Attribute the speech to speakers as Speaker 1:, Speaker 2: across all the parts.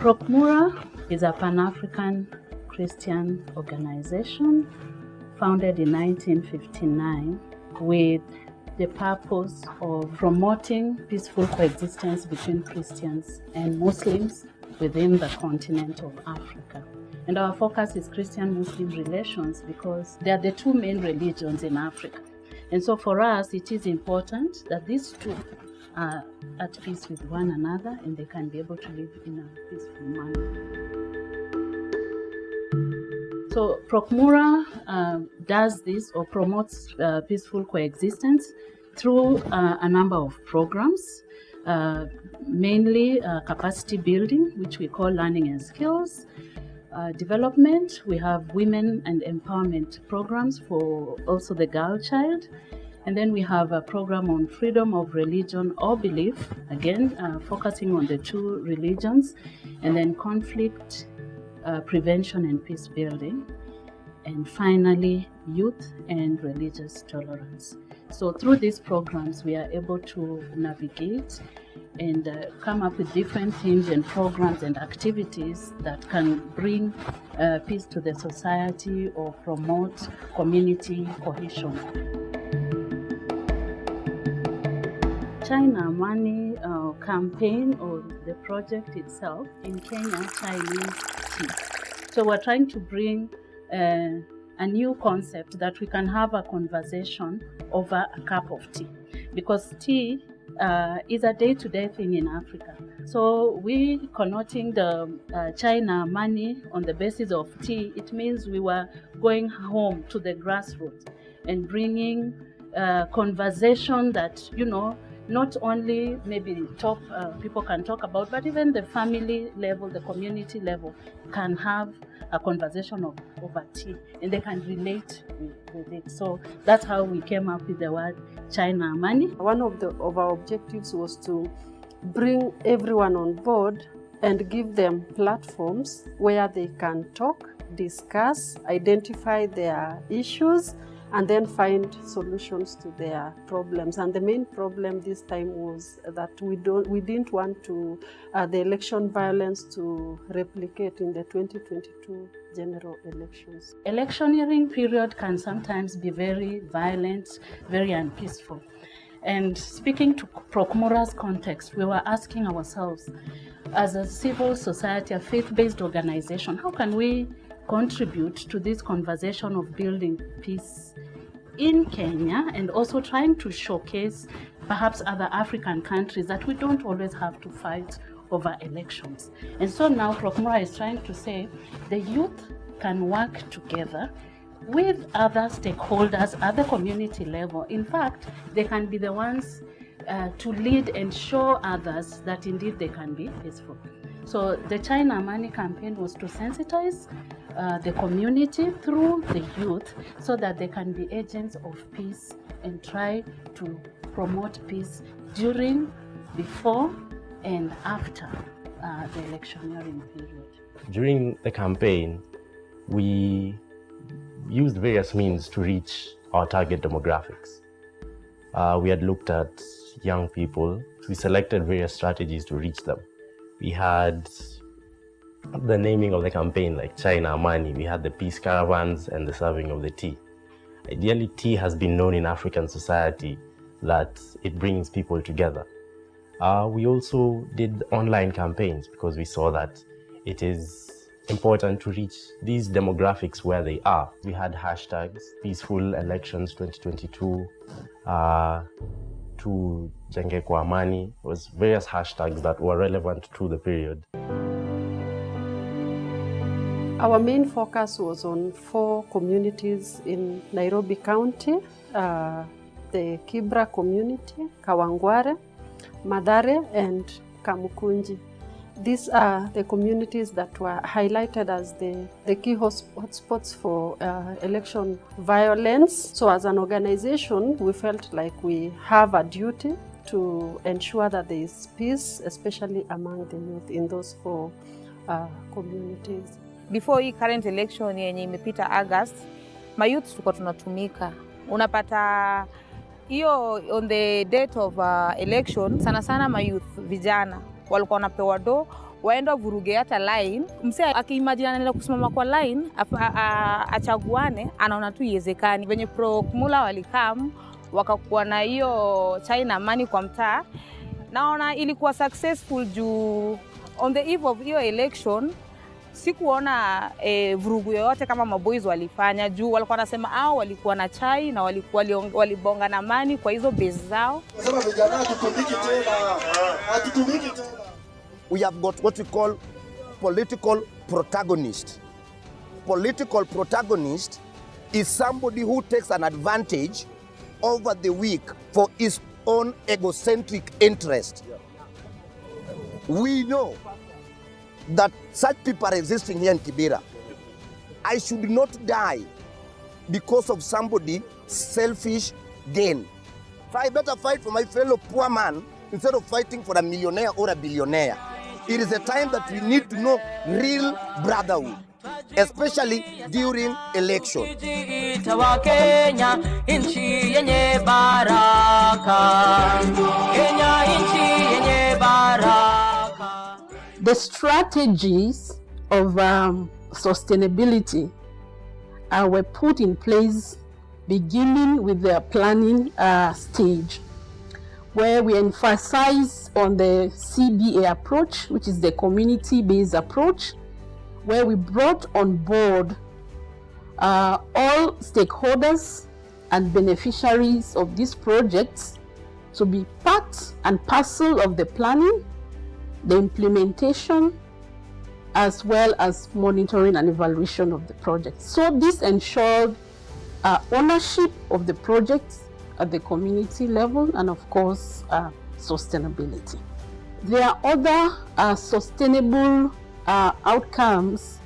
Speaker 1: Procmura is a Pan-African Christian organization founded in 1959 with the purpose of promoting peaceful coexistence between Christians and Muslims within the continent of Africa. And our focus is Christian-Muslim relations because they are the two main religions in Africa. And so for us, it is important that these two are at peace with one another and they can be able to live in a peaceful manner. So Procmura does this or promotes peaceful coexistence through a number of programs, mainly capacity building, which we call learning and skills, development. We have women and empowerment programs for also the girl child. And then we have a program on freedom of religion or belief, again, focusing on the two religions, and then conflict prevention and peace building, and finally, youth and religious tolerance. So through these programs, we are able to navigate and come up with different themes and programs and activities that can bring peace to the society or promote community cohesion. China Amani campaign or the project itself in Kenya, Chinese tea. So we're trying to bring a new concept that we can have a conversation over a cup of tea, because tea is a day-to-day thing in Africa. So we connoting the China Amani on the basis of tea, it means we were going home to the grassroots and bringing conversation that, not only maybe top people can talk about, but even the family level, the community level can have a conversation over tea and they can relate with it. So that's how we came up with the word China Amani.
Speaker 2: One of our objectives was to bring everyone on board and give them platforms where they can talk, discuss, identify their issues, and then find solutions to their problems. And the main problem this time was that we didn't want to the election violence to replicate in the 2022 general elections.
Speaker 1: Electioneering period can sometimes be very violent, very unpeaceful. And speaking to Procmura's context, we were asking ourselves, as a civil society, a faith-based organization, how can we contribute to this conversation of building peace in Kenya, and also trying to showcase perhaps other African countries that we don't always have to fight over elections. And so now Procmura is trying to say the youth can work together with other stakeholders at the community level. In fact, they can be the ones to lead and show others that indeed they can be peaceful. So the China Amani campaign was to sensitize the community through the youth so that they can be agents of peace and try to promote peace during, before, and after the electioneering period.
Speaker 3: During the campaign, we used various means to reach our target demographics. We had looked at young people. We selected various strategies to reach them. We had the naming of the campaign like China Amani. We had the peace caravans and the serving of the tea. Ideally, tea has been known in African society that it brings people together. We also did online campaigns because we saw that it is important to reach these demographics where they are. We had hashtags, Peaceful Elections 2022, to Jenge kwa Amani. It was various hashtags that were relevant to the period.
Speaker 2: Our main focus was on 4 communities in Nairobi County, the Kibra community, Kawangware, Mathare, and Kamukunji. These are the communities that were highlighted as the key hotspots for election violence. So as an organization, we felt like we have a duty to ensure that there is peace, especially among the youth in those 4 communities.
Speaker 4: Before hii current election yenye imepita August, mayouth tulikuwa tunatumika. Unapata hiyo on the date of election, sana sana mayouth vijana walikuwa wanapewa do waenda vuruge hata line. Msee akiimagine anaenda kusimama kwa line achaguane, anaona tu iwezekani. Venye Procmura walikam wakakuwa na hiyo chai na Amani kwa mtaa, naona ilikuwa successful juu on the eve of hiyo election sikuona vurugu yoyote kama maboys walifanya, juu walikuwa wanasema hao walikuwa na chai na walibonga na Amani kwa hizo base zao.
Speaker 5: We have got what we call political protagonist. Political protagonist is somebody who takes an advantage over the weak for his own egocentric interest. We know that such people are existing here in Kibera. I should not die because of somebody selfish gain. So I better fight for my fellow poor man instead of fighting for a millionaire or a billionaire. It is a time that we need to know real brotherhood, especially during election.
Speaker 6: The strategies of sustainability were put in place beginning with the planning stage, where we emphasize on the CBA approach, which is the community-based approach, where we brought on board all stakeholders and beneficiaries of these projects to be part and parcel of the planning, the implementation, as well as monitoring and evaluation of the project. So this ensured ownership of the projects at the community level and of course sustainability. There are other sustainable outcomes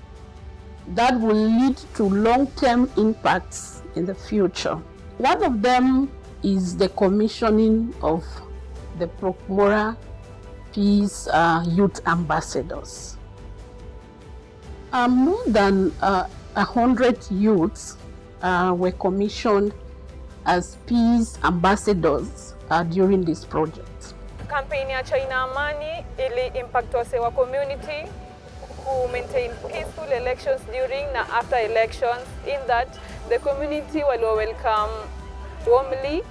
Speaker 6: that will lead to long-term impacts in the future. One of them is the commissioning of the Procmura Peace Youth Ambassadors. More than 100 youths were commissioned as peace ambassadors during this project.
Speaker 7: Campaign ya China Amani ili impact wase wa community who maintain peaceful elections during na after elections, in that the community waliwa welcome warmly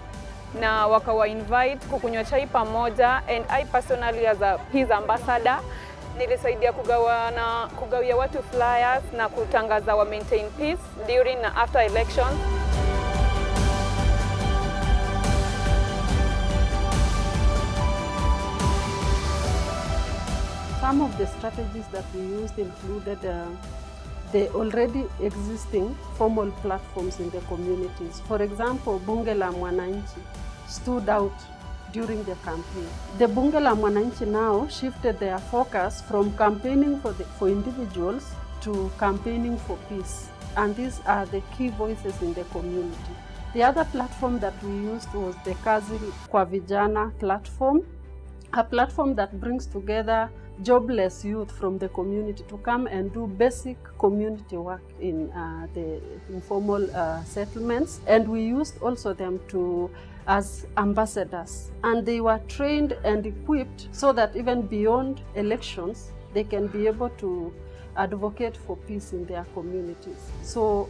Speaker 7: na wakawa invite kukunywa chai pamoja, and I personally as a peace ambassador nilisaidia kugawia watu flyers na kutangaza wa maintain peace during na after elections.
Speaker 2: Some of the strategies that we used included the already existing formal platforms in the communities. For example, Bunge la Mwananchi stood out during the campaign. The Bunge la Mwananchi now shifted their focus from campaigning for individuals to campaigning for peace. And these are the key voices in the community. The other platform that we used was the Kazi kwa Vijana platform, a platform that brings together jobless youth from the community to come and do basic community work in the informal settlements. And we used also them as ambassadors, and they were trained and equipped so that even beyond elections they can be able to advocate for peace in their communities. So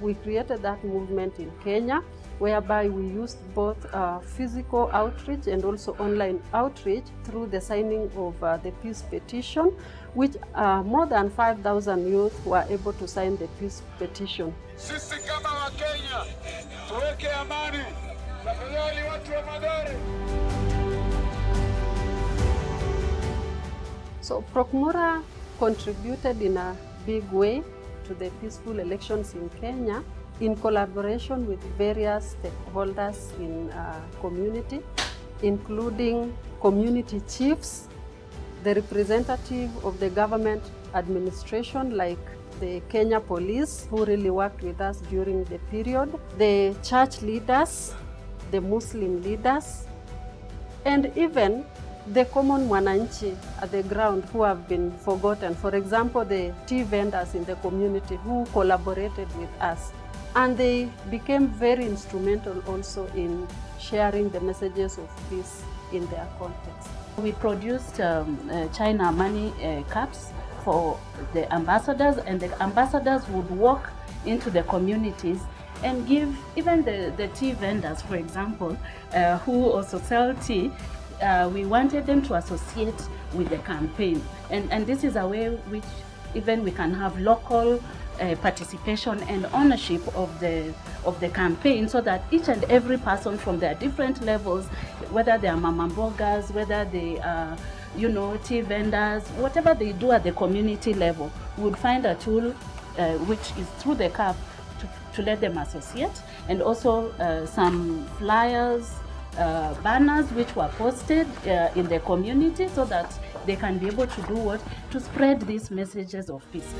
Speaker 2: we created that movement in Kenya, whereby we used both physical outreach and also online outreach through the signing of the peace petition, which more than 5,000 youth were able to sign the peace petition.
Speaker 8: Sisi kama wa Kenya tuweke amani, tafadhali watu wa Mathare.
Speaker 2: So Procmura contributed in a big way to the peaceful elections in Kenya, in collaboration with various stakeholders in community, including community chiefs, the representative of the government administration like the Kenya Police, who really worked with us during the period, the church leaders, the Muslim leaders, and even the common Mwananchi at the ground who have been forgotten. For example, the tea vendors in the community who collaborated with us. And they became very instrumental also in sharing the messages of peace in their context.
Speaker 1: We produced China Amani cups for the ambassadors, and the ambassadors would walk into the communities and give even the tea vendors, for example, who also sell tea. We wanted them to associate with the campaign, and this is a way which even we can have local participation and ownership of the campaign, so that each and every person from their different levels, whether they are mama mbogas, whether they are tea vendors, whatever they do at the community level, would find a tool which is through the cup to let them associate, and also some flyers, banners which were posted in the community, so that they can be able to do what? To spread these messages of peace.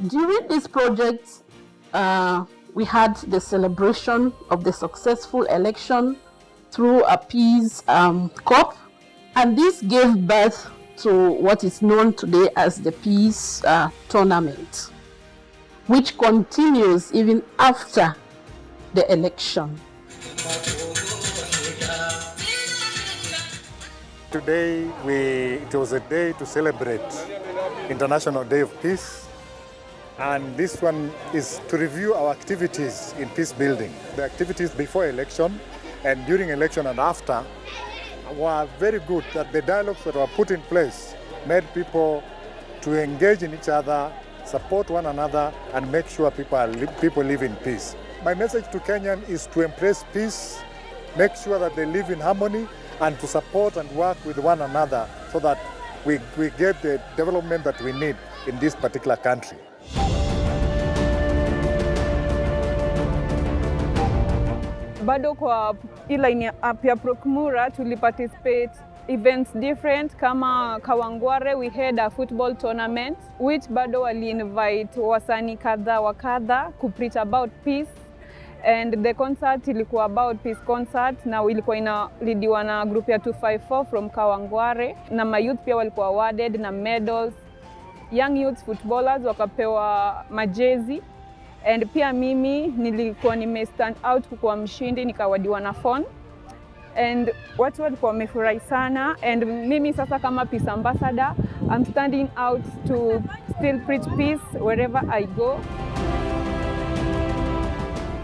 Speaker 6: During this project, we had the celebration of the successful election through a peace cup, and this gave birth to what is known today as the peace tournament, which continues even after the election.
Speaker 9: Today, it was a day to celebrate International Day of Peace, and this one is to review our activities in peace building. The activities before election and during election and after were very good. That the dialogues that were put in place made people to engage in each other, support one another, and make sure people live in peace. My message to Kenyan is to embrace peace, make sure that they live in harmony, and to support and work with one another so that we get the development that we need in this particular country.
Speaker 7: Bado kwa line up ya Procmura tuliparticipate events different kama Kawangware, we had a football tournament which bado wali invite wasanii kadha wa kadha ku preach about peace, and the concert ilikuwa about peace concert, na ilikuwa inalidiwa na group ya 254 from Kawangware, na ma youth pia walikuwa awarded na medals. Young youth footballers wakapewa majezi, and pia mimi nilikuwa stand out kuwa mshindi, nikawadiwa na phone, and watu walikuwa wamefurahi sana. And mimi sasa kama peace ambassador, I'm standing out to still preach peace wherever I go.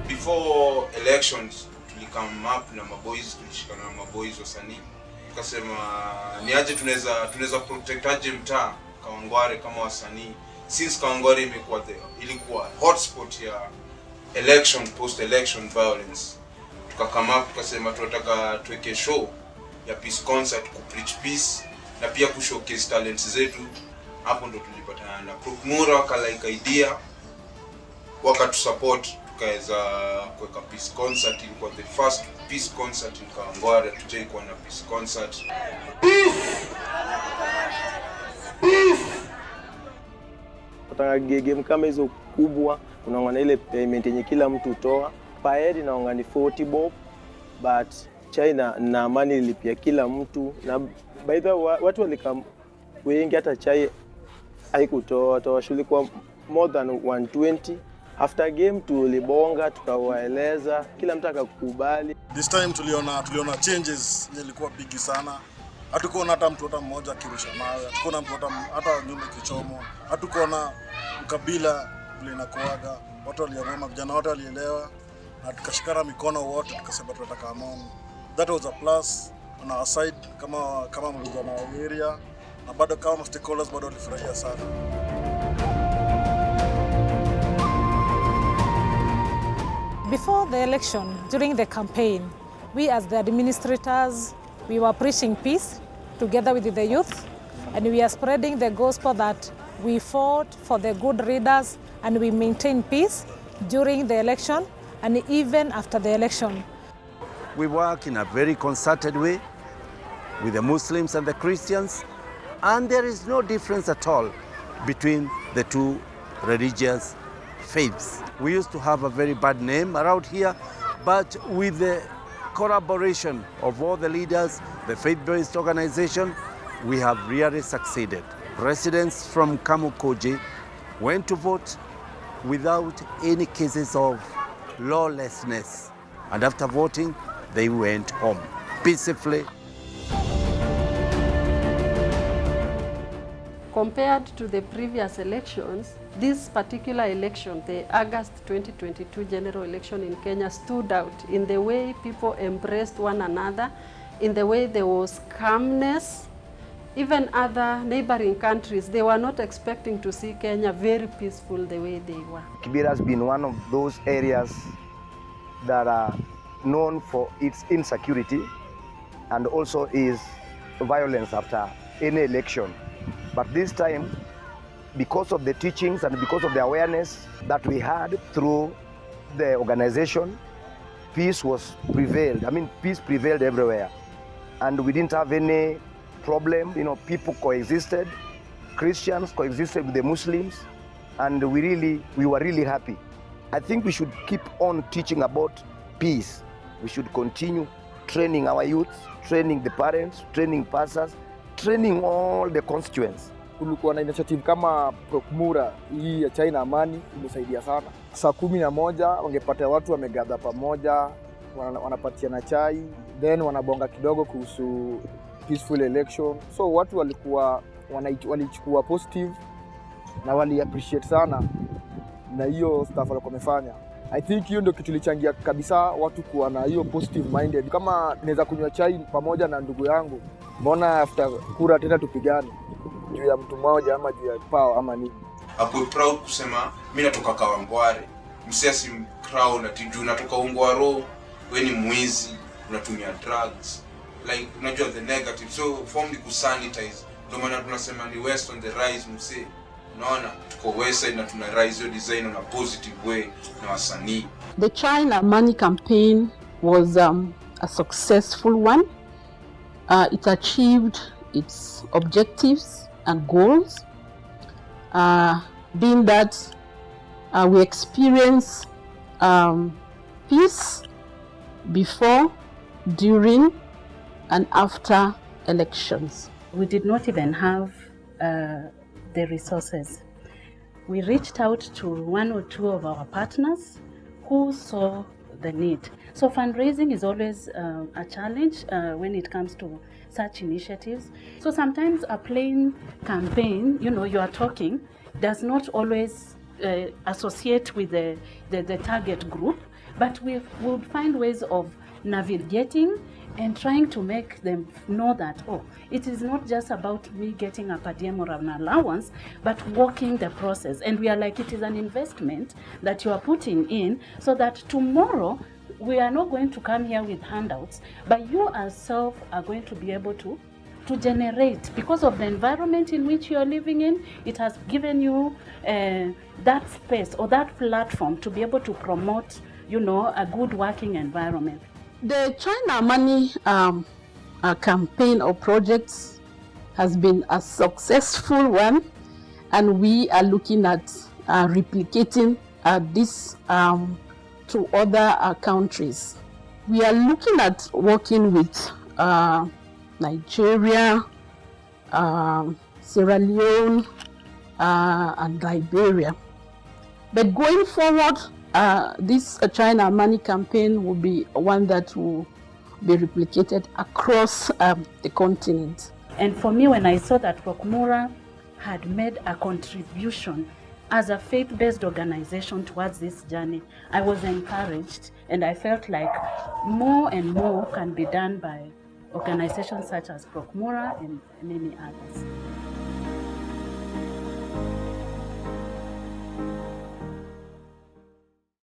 Speaker 10: Before elections tulikam up na maboys, tulishikana na maboys wasanii, tukasema ni aje tunaweza protect aje mtaa Kawangware kama wasanii, since Kawangware ilikuwa hotspot ya election, post election violence. Tukakama up tukasema tunataka tuweke show ya peace concert, ku preach peace na pia ku showcase talents zetu. Hapo ndo tulipatana na Procmura, wakalike idea, wakatusupport, tukaweza kuweka peace concert. Ilikuwa the first peace concert in Kawangware. Tutaikuwa na peace concert.
Speaker 11: Kutaka game kama hizo kubwa, unaona ile payment yenye kila mtu utoa. Paeri na ongani 40 bob, but China na Amani ilipia kila mtu, na by the way watu walikam wengi, hata chai haikutoa shule kwa more than 120. After game tulibonga, tukawaeleza, kila mtu akakubali.
Speaker 9: This time tuliona changes zilikuwa big sana. Hatukuona hata mtu hata mmoja kirusha mawe, hatukuona mtu hata nyumba kichomo, hatukuona ukabila vile inakuaga. Watu waliamua, vijana wote walielewa, na tukashikana mikono wote, tukasema tunataka amani. That was a plus on our side kama mlijana wa area, na bado kama stakeholders bado walifurahia sana.
Speaker 12: Before the election, during the campaign, we as the administrators, we were preaching peace together with the youth, and we are spreading the gospel that we fought for the good leaders and we maintain peace during the election and even after the election.
Speaker 13: We work in a very concerted way with the Muslims and the Christians, and there is no difference at all between the two religious faiths. We used to have a very bad name around here, but with the collaboration of all the leaders, the faith-based organization, we have really succeeded. Residents from Kamukoji went to vote without any cases of lawlessness. And after voting, they went home peacefully.
Speaker 2: Compared to the previous elections, this particular election, the August 2022 general election in Kenya, stood out in the way people embraced one another, in the way there was calmness. Even other neighboring countries, they were not expecting to see Kenya very peaceful the way they were.
Speaker 5: Kibera has been one of those areas that are known for its insecurity and also is violence after any election. But this time, because of the teachings and because of the awareness that we had through the organization, peace was prevailed. I mean, peace prevailed everywhere. And we didn't have any problem, people coexisted. Christians coexisted with the Muslims, and we were really happy. I think we should keep on teaching about peace. We should continue training our youth, training the parents, training pastors, training all the constituents.
Speaker 14: Kulikuwa na initiative kama Procmura hii ya China Amani, imesaidia sana. Saa 11 wangepata watu wamegadha pamoja, wanapatiana chai, then wanabonga kidogo kuhusu peaceful election. So watu walichukua positive na wali appreciate sana na hiyo stuff walikuwa wamefanya. I think hiyo ndio kitu ilichangia kabisa watu kuwa na hiyo positive minded. Kama naweza kunywa chai pamoja na ndugu yangu, mbona after kura tena tupigane juu ya mtu mmoja ama juu ya power ama nini?
Speaker 10: Ako proud kusema mimi natoka Kawangware. Msiasi crown ati juu natoka Ungwaro, wewe ni mwizi, unatumia drugs. Like unajua the negative. So form ni kusanitize. Ndio maana tunasema ni west on the rise msee. Unaona tuko west side na tuna rise your design on a positive way na wasanii.
Speaker 6: The China Money campaign was a successful one. It achieved its objectives and goals, being that we experienced peace before, during, and after elections.
Speaker 1: We did not even have the resources. We reached out to one or two of our partners who saw the need. So fundraising is always a challenge when it comes to such initiatives. So sometimes a plain campaign, you are talking, does not always associate with the target group, but we would find ways of navigating and trying to make them know that, it is not just about me getting a per diem or an allowance, but walking the process. And we are like, it is an investment that you are putting in so that tomorrow we are not going to come here with handouts, but you yourself are going to be able to generate, because of the environment in which you are living in. It has given you that space or that platform to be able to promote, a good working environment.
Speaker 6: The China Money campaign or projects has been a successful one, and we are looking at replicating this to other countries. We are looking at working with Nigeria, Sierra Leone, and Liberia. But going forward, this China Money campaign will be one that will be replicated across the continent.
Speaker 1: And for me, when I saw that Procmura had made a contribution as a faith-based organization towards this journey, I was encouraged, and I felt like more and more can be done by organizations such as Procmura and many others.